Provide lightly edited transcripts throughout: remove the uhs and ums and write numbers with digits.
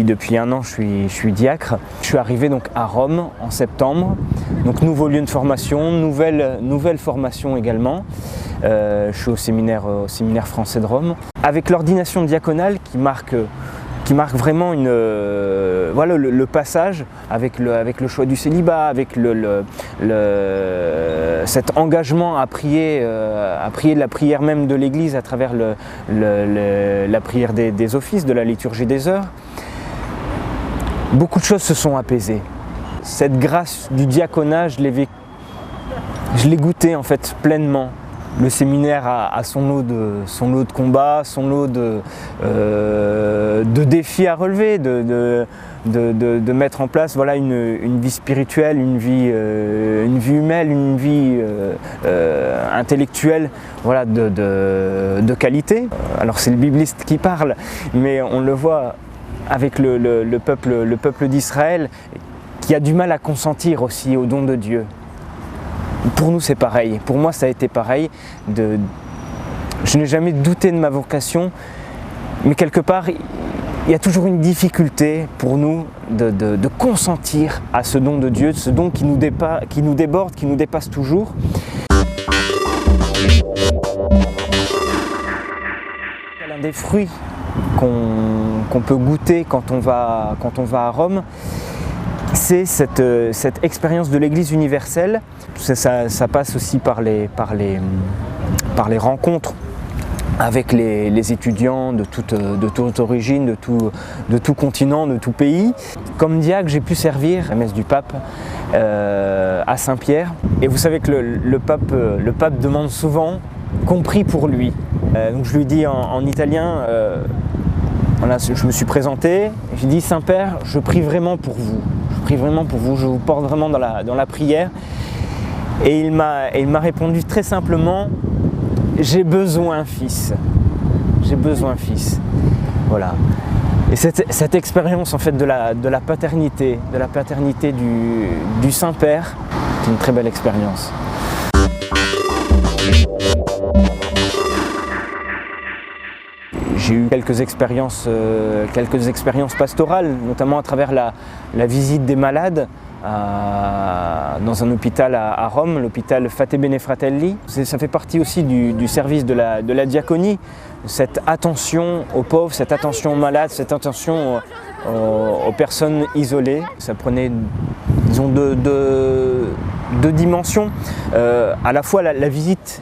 depuis un an, je suis diacre. Je suis arrivé donc à Rome en septembre. Donc nouveau lieu de formation, nouvelle formation également. Je suis au séminaire français de Rome. Avec l'ordination diaconale qui marque vraiment voilà, le passage avec le choix du célibat, avec cet engagement à prier de la prière même de l'Église à travers la prière des offices, de la liturgie des heures. Beaucoup de choses se sont apaisées. Cette grâce du diaconat, je l'ai goûtée en fait pleinement. Le séminaire a son lot de combats, son lot de défis à relever, de mettre en place voilà, une vie spirituelle, une vie humaine, une vie intellectuelle voilà, de qualité. Alors c'est le bibliste qui parle, mais on le voit avec le peuple d'Israël qui a du mal à consentir aussi au don de Dieu. Pour nous c'est pareil, pour moi ça a été pareil, je n'ai jamais douté de ma vocation, mais quelque part il y a toujours une difficulté pour nous de consentir à ce don de Dieu, ce don qui nous déborde, qui nous dépasse toujours. L'un des fruits qu'on peut goûter quand on va à Rome, c'est cette expérience de l'Église universelle. Ça passe aussi par les rencontres avec les étudiants de toute origine, de tout continent, de tout pays. Comme diacre, j'ai pu servir la messe du pape à Saint-Pierre. Et vous savez que le pape demande souvent qu'on prie pour lui. Donc je lui dis en italien, voilà, je me suis présenté, j'ai dit Saint-Père, je prie vraiment pour vous. Je prie vraiment pour vous, je vous porte vraiment dans la prière. Et il m'a répondu très simplement, j'ai besoin, fils. J'ai besoin, fils. Voilà. Et cette expérience en fait de la paternité, du Saint-Père, c'est une très belle expérience. J'ai eu quelques expériences pastorales, notamment à travers la visite des malades dans un hôpital à Rome, l'hôpital Fate Bene Fratelli. Ça fait partie aussi du service de la diaconie, cette attention aux pauvres, cette attention aux malades, cette attention aux personnes isolées. Ça prenait, disons, deux dimensions, à la fois la visite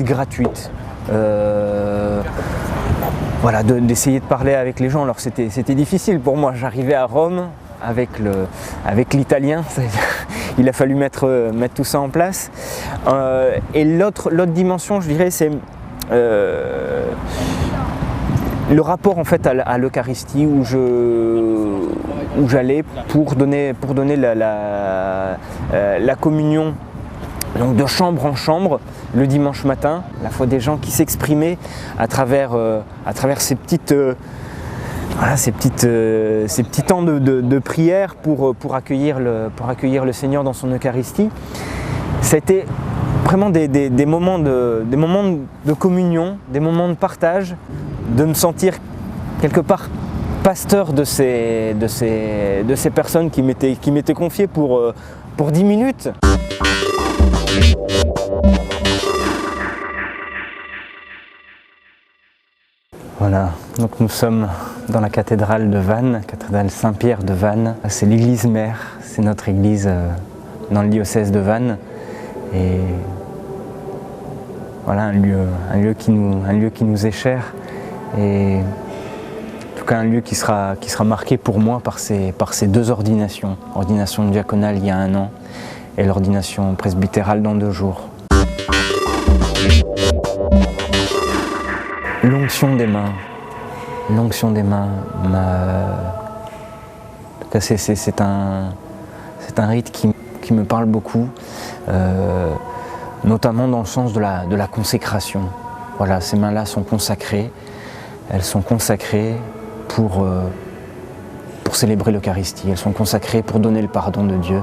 gratuite. Voilà, d'essayer de parler avec les gens. Alors c'était difficile pour moi, j'arrivais à Rome avec l'italien, il a fallu mettre tout ça en place. Et l'autre dimension, je dirais, c'est le rapport en fait à l'Eucharistie où j'allais pour donner la communion. Donc de chambre en chambre, le dimanche matin, à la fois des gens qui s'exprimaient à travers ces petits temps de prière pour accueillir le Seigneur dans son Eucharistie. Ça a été vraiment des moments de communion, des moments de partage, de me sentir quelque part pasteur de ces personnes qui m'étaient confiées pour 10 minutes. Voilà, donc nous sommes dans la cathédrale de Vannes, cathédrale Saint-Pierre de Vannes. C'est l'église mère, c'est notre église dans le diocèse de Vannes. Et voilà, un lieu qui nous est cher. Et en tout cas un lieu qui sera marqué pour moi par ces deux ordinations. Ordination diaconale il y a 1 an et l'ordination presbytérale dans 2 jours. L'onction des mains. L'onction des mains. C'est un rite qui me parle beaucoup, notamment dans le sens de la consécration. Voilà, ces mains-là sont consacrées. Elles sont consacrées pour célébrer l'Eucharistie. Elles sont consacrées pour donner le pardon de Dieu.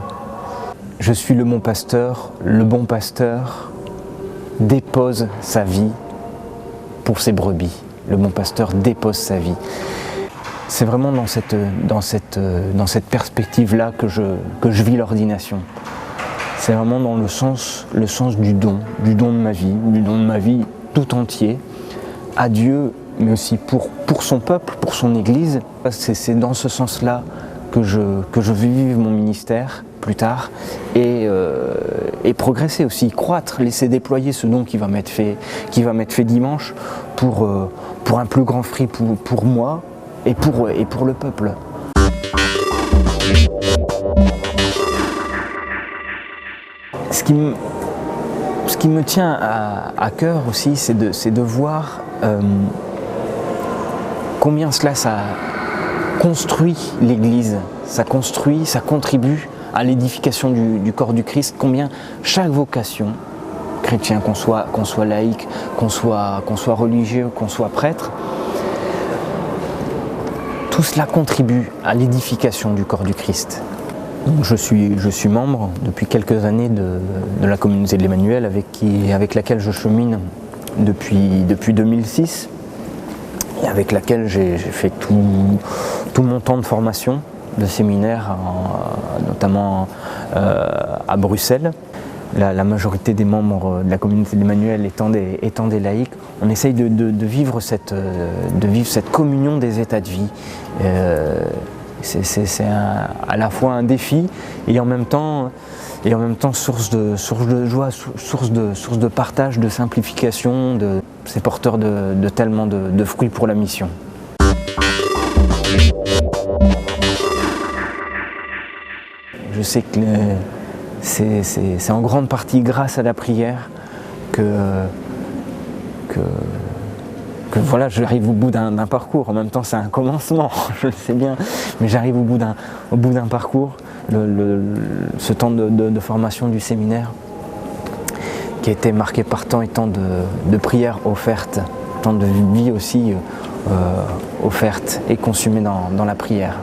Je suis le bon pasteur dépose sa vie pour ses brebis. Le bon pasteur dépose sa vie. c'est vraiment dans cette perspective-là que je vis l'ordination. C'est vraiment dans le sens du don de ma vie tout entier, à Dieu, mais aussi pour son peuple, pour son Église. C'est dans ce sens-là que je veux vivre mon ministère plus tard et progresser aussi, croître, laisser déployer ce don qui va m'être fait dimanche pour un plus grand fruit pour moi et pour le peuple. Ce qui me tient à cœur aussi, c'est de voir combien ça construit l'Église, ça contribue à l'édification du corps du Christ, combien chaque vocation, chrétien, qu'on soit laïque, qu'on soit religieux, qu'on soit prêtre, tout cela contribue à l'édification du corps du Christ. Donc je suis membre depuis quelques années de la communauté de l'Emmanuel avec laquelle je chemine depuis 2006 et avec laquelle j'ai fait tout mon temps de formation, de séminaire, notamment à Bruxelles. La majorité des membres de la communauté de l'Emmanuel étant des laïcs, on essaye de vivre cette communion des états de vie. C'est à la fois un défi et en même temps source de joie, source de partage, de simplification. C'est porteur de tellement de fruits pour la mission. Je sais que c'est en grande partie grâce à la prière que voilà, j'arrive au bout d'un parcours. En même temps, c'est un commencement, je le sais bien, mais j'arrive au bout d'un parcours, ce temps de formation du séminaire, qui a été marqué par tant et tant de prières offertes, tant de vie aussi offertes et consumées dans la prière.